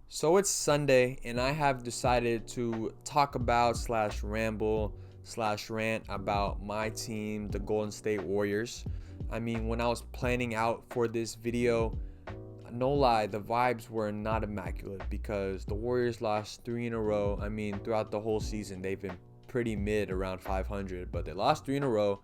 So it's Sunday, and I have decided to talk about slash ramble slash rant about my team, the Golden State Warriors. I mean, when I was planning out for this video, no lie, the vibes were not immaculate because the Warriors lost three in a row. I mean, throughout the whole season, they've been pretty mid around 500, but they lost three in a row.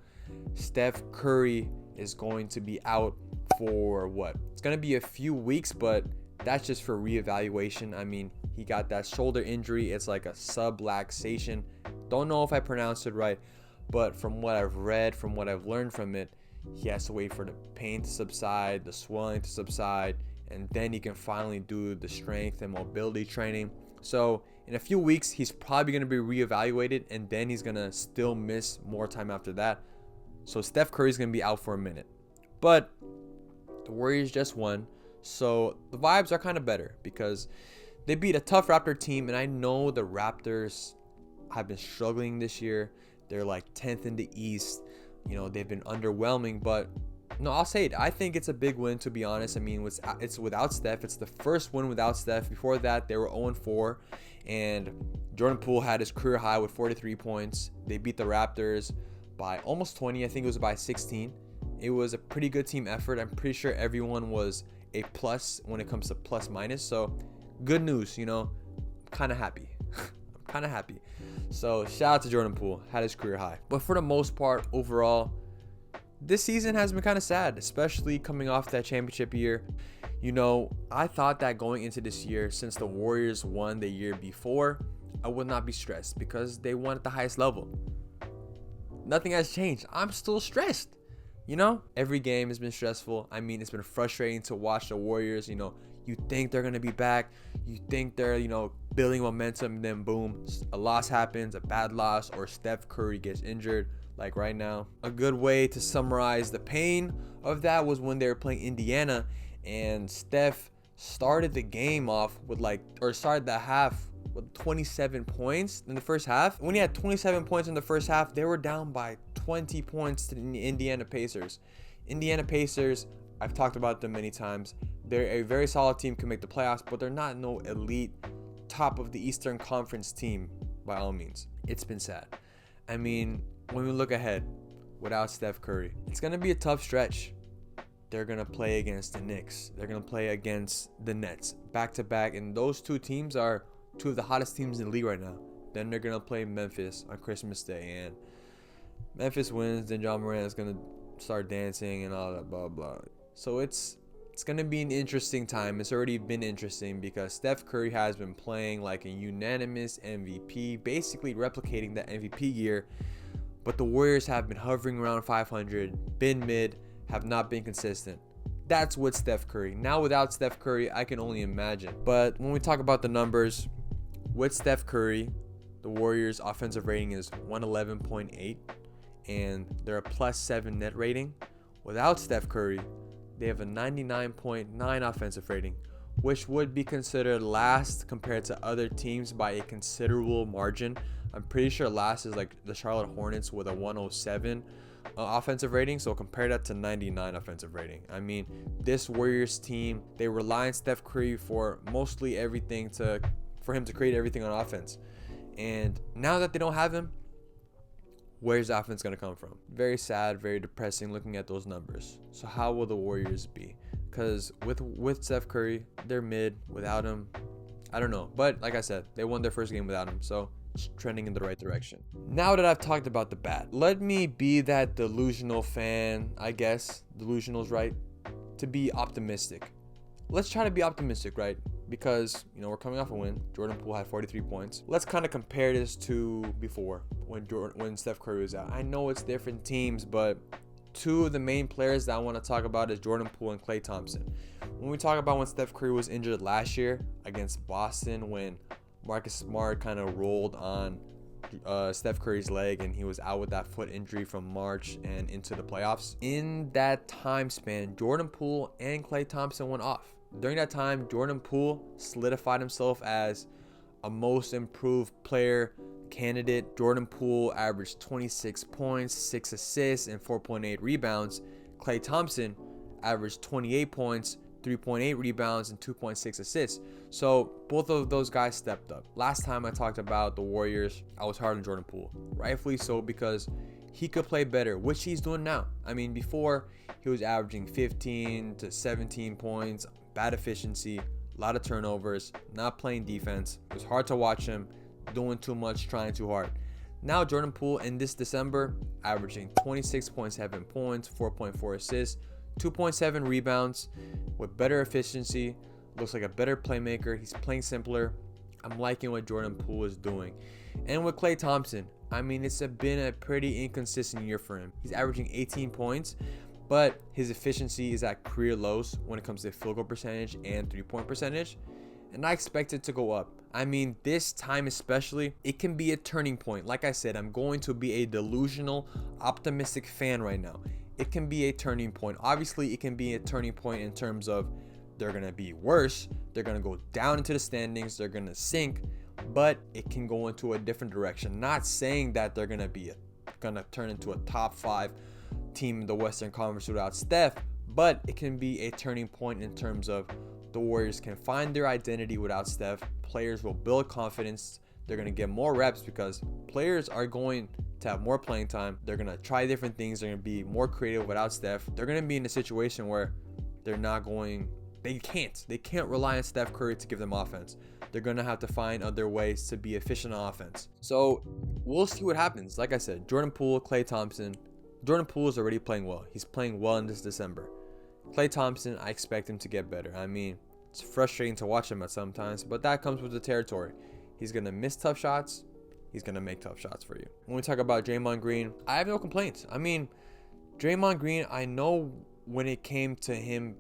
Steph Curry is going to be out for what? It's going to be a few weeks, but that's just for reevaluation. I mean, he got that shoulder injury. It's like a subluxation. Don't know if I pronounced it right, but from what I've read, from what I've learned from it, he has to wait for the pain to subside, the swelling to subside, and then he can finally do the strength and mobility training. So in a few weeks, he's probably going to be reevaluated, and then he's going to still miss more time after that. So Steph Curry's going to be out for a minute. But the Warriors just won. So the vibes are kind of better because they beat a tough Raptor team. And I know the Raptors have been struggling this year. They're like 10th in the East. You know, they've been underwhelming. But no, I'll say it. I think it's a big win, to be honest. I mean, it's without Steph. It's the first win without Steph. Before that, they were 0-4. And Jordan Poole had his career high with 43 points. They beat the Raptors by almost 20. I think it was by 16. It was a pretty good team effort. I'm pretty sure everyone was a plus when it comes to plus minus. So good news, you know, I'm kind of happy. I'm kind of happy. So shout out to Jordan Poole, had his career high. But for the most part, overall, this season has been kind of sad, especially coming off that championship year. You know, I thought that going into this year, since the Warriors won the year before, I would not be stressed because they won at the highest level. Nothing has changed. I'm still stressed. You know, every game has been stressful. I mean, it's been frustrating to watch the Warriors. You know, you think they're going to be back. You think they're, building momentum. And then, boom, a loss happens, a bad loss, or Steph Curry gets injured, like right now. A good way to summarize the pain of that was when they were playing Indiana. And Steph started the game off with started the half with 27 points in the first half. When he had 27 points in the first half, they were down by 20 points to the Indiana Pacers. Indiana Pacers, I've talked about them many times. They're a very solid team, can make the playoffs, but they're not no elite top of the Eastern Conference team by all means. It's been sad. I mean, when we look ahead without Steph Curry, it's going to be a tough stretch. They're going to play against the Knicks. They're going to play against the Nets back to back, and those two teams are two of the hottest teams in the league right now. Then they're going to play Memphis on Christmas Day, and Memphis wins, then John Morant is going to start dancing and all that blah blah. So it's going to be an interesting time. It's already been interesting because Steph Curry has been playing like a unanimous MVP, basically replicating that MVP year. But the Warriors have been hovering around 500, been mid, have not been consistent. That's with Steph Curry. Now without Steph Curry, I can only imagine. But when we talk about the numbers, with Steph Curry, the Warriors' offensive rating is 111.8. And they're a +7 net rating. Without Steph Curry, they have a 99.9 offensive rating, which would be considered last compared to other teams by a considerable margin. I'm pretty sure last is like the Charlotte Hornets with a 107 offensive rating. So compare that to 99 offensive rating. I mean, this Warriors team, they rely on Steph Curry for mostly everything for him to create everything on offense. And now that they don't have him, where's the offense going to come from? Very sad, very depressing looking at those numbers. So how will the Warriors be? Because with Steph Curry, they're mid. Without him, I don't know. But like I said, they won their first game without him. So it's trending in the right direction. Now that I've talked about the bad, let me be that delusional fan, I guess. Delusional's right. To be optimistic. Let's try to be optimistic, right? Because, we're coming off a win. Jordan Poole had 43 points. Let's kind of compare this to before when Steph Curry was out. I know it's different teams, but two of the main players that I want to talk about is Jordan Poole and Klay Thompson. When we talk about when Steph Curry was injured last year against Boston, when Marcus Smart kind of rolled on Steph Curry's leg and he was out with that foot injury from March and into the playoffs. In that time span, Jordan Poole and Klay Thompson went off. During that time, Jordan Poole solidified himself as a most improved player candidate. Jordan Poole averaged 26 points, 6 assists, and 4.8 rebounds. Klay Thompson averaged 28 points, 3.8 rebounds, and 2.6 assists. So both of those guys stepped up. Last time I talked about the Warriors, I was hard on Jordan Poole. Rightfully so, because he could play better, which he's doing now. I mean, before he was averaging 15 to 17 points, bad efficiency, a lot of turnovers, not playing defense. It was hard to watch him, doing too much, trying too hard. Now Jordan Poole in this December, averaging 26.7 points, 4.4 assists, 2.7 rebounds, with better efficiency, looks like a better playmaker. He's playing simpler. I'm liking what Jordan Poole is doing. And with Klay Thompson, I mean, it's been a pretty inconsistent year for him. He's averaging 18 points, but his efficiency is at career lows when it comes to field goal percentage and three-point percentage. And I expect it to go up. I mean, this time especially, it can be a turning point. Like I said, I'm going to be a delusional, optimistic fan right now. It can be a turning point. Obviously, it can be a turning point in terms of they're going to be worse. They're going to go down into the standings. They're going to sink. But it can go into a different direction. Not saying that they're going to turn into a top 5 team in the Western Conference without Steph. But it can be a turning point in terms of the Warriors can find their identity without Steph. Players will build confidence. They're going to get more reps because players are going to have more playing time. They're going to try different things. They're going to be more creative without Steph. They're going to be in a situation where they can't rely on Steph Curry to give them offense. They're going to have to find other ways to be efficient on offense. So we'll see what happens. Like I said, Jordan Poole, Klay Thompson. Jordan Poole is already playing well. He's playing well in this December. Klay Thompson, I expect him to get better. I mean, it's frustrating to watch him at sometimes, but that comes with the territory. He's going to miss tough shots. He's going to make tough shots for you. When we talk about Draymond Green, I have no complaints. I mean, Draymond Green, I know when it came to him,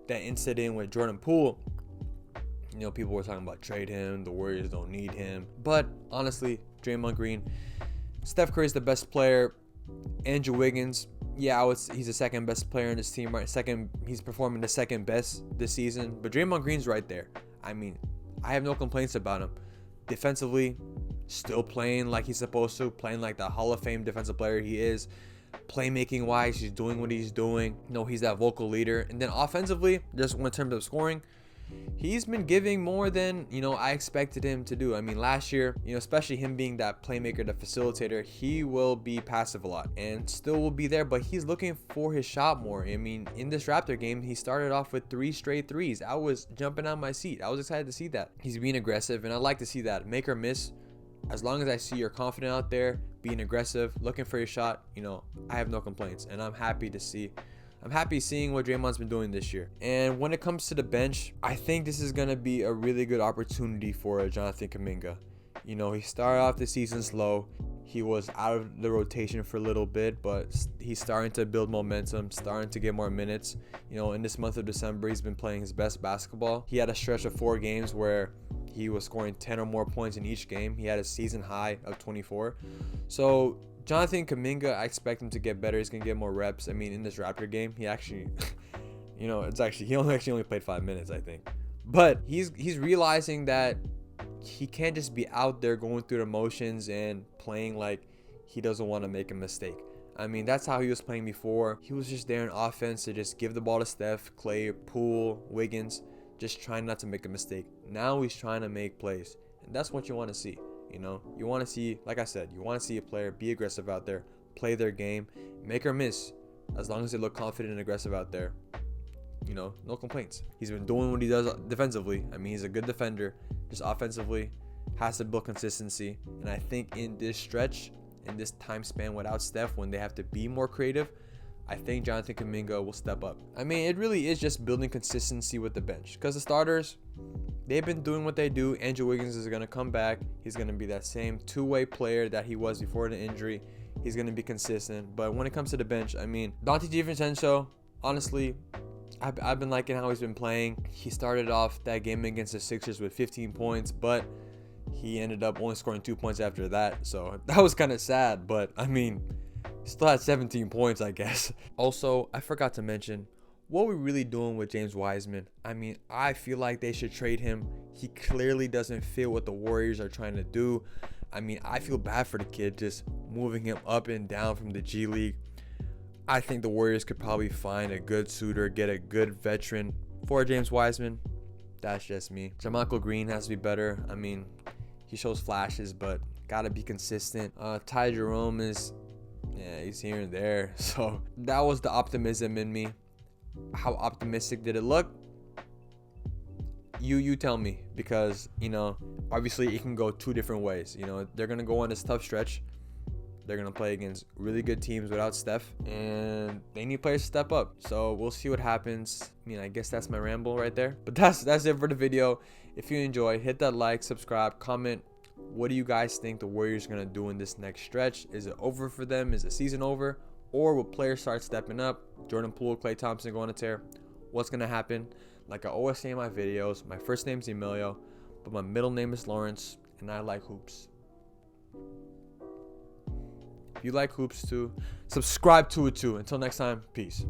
that incident with Jordan Poole, people were talking about trade him. The Warriors don't need him. But honestly, Draymond Green, Steph Curry is the best player. Andrew Wiggins, he's the second best player in this team, right? He's performing the second best this season. But Draymond Green's right there. I mean, I have no complaints about him. Defensively, still playing like he's supposed to, playing like the Hall of Fame defensive player he is. Playmaking wise, he's doing what he's doing. He's that vocal leader. And then offensively, just in terms of scoring, he's been giving more than I expected him to do. I mean, last year, especially him being that playmaker, the facilitator, he will be passive a lot and still will be there, but he's looking for his shot more. I mean, in this Raptor game, he started off with 3 straight threes. I was jumping out my seat. I was excited to see that. He's being aggressive, and I like to see that. Make or miss, as long as I see you're confident out there, being aggressive, looking for your shot, I have no complaints, and I'm happy seeing what Draymond's been doing this year. And when it comes to the bench, I think this is going to be a really good opportunity for Jonathan Kuminga. He started off the season slow. He was out of the rotation for a little bit, but he's starting to build momentum, starting to get more minutes. In this month of December, he's been playing his best basketball. He had a stretch of 4 games where he was scoring 10 or more points in each game. He had a season high of 24. So Jonathan Kuminga, I expect him to get better. He's gonna get more reps. I mean, in this Raptor game, he actually, he only played 5 minutes, I think. But he's realizing that he can't just be out there going through the motions and playing like he doesn't want to make a mistake. I mean, that's how he was playing before. He was just there in offense to just give the ball to Steph, Klay, Poole, Wiggins, just trying not to make a mistake. Now he's trying to make plays, and that's what you want to see. You want to see, like I said, you want to see a player be aggressive out there, play their game, make or miss. As long as they look confident and aggressive out there, no complaints. He's been doing what he does defensively. I mean, he's a good defender. Just offensively, has to build consistency. And I think in this stretch, in this time span without Steph, when they have to be more creative, I think Jonathan Kuminga will step up. I mean, it really is just building consistency with the bench, because the starters, they've been doing what they do. Andrew Wiggins is going to come back. He's going to be that same two-way player that he was before the injury. He's going to be consistent. But when it comes to the bench, I mean, Dante DiVincenzo, honestly, I've been liking how he's been playing. He started off that game against the Sixers with 15 points, but he ended up only scoring 2 points after that. So that was kind of sad, but I mean, still had 17 points, I guess. Also, I forgot to mention, what we're really doing with James Wiseman. I mean, I feel like they should trade him. He clearly doesn't fit what the Warriors are trying to do. I mean, I feel bad for the kid, just moving him up and down from the G League. I think the Warriors could probably find a good suitor, get a good veteran For James Wiseman, that's just me. Jamal Green has to be better. I mean, he shows flashes, but gotta be consistent. Ty Jerome is, yeah, he's here and there. So that was the optimism in me. How optimistic did it look? You tell me, because obviously it can go two different ways. They're gonna go on this tough stretch. They're gonna play against really good teams without Steph, and they need players to step up. So we'll see what happens. I guess that's my ramble right there. But that's it for the video. If you enjoy, hit that like, subscribe, comment. What do you guys think the Warriors are gonna do in this next stretch? Is it over for them? Is the season over? Or will players start stepping up? Jordan Poole, Klay Thompson going to tear? What's gonna happen? Like I always say in my videos, my first name's Emilio, but my middle name is Lawrence, and I like hoops. If you like hoops too, subscribe to it too. Until next time, peace.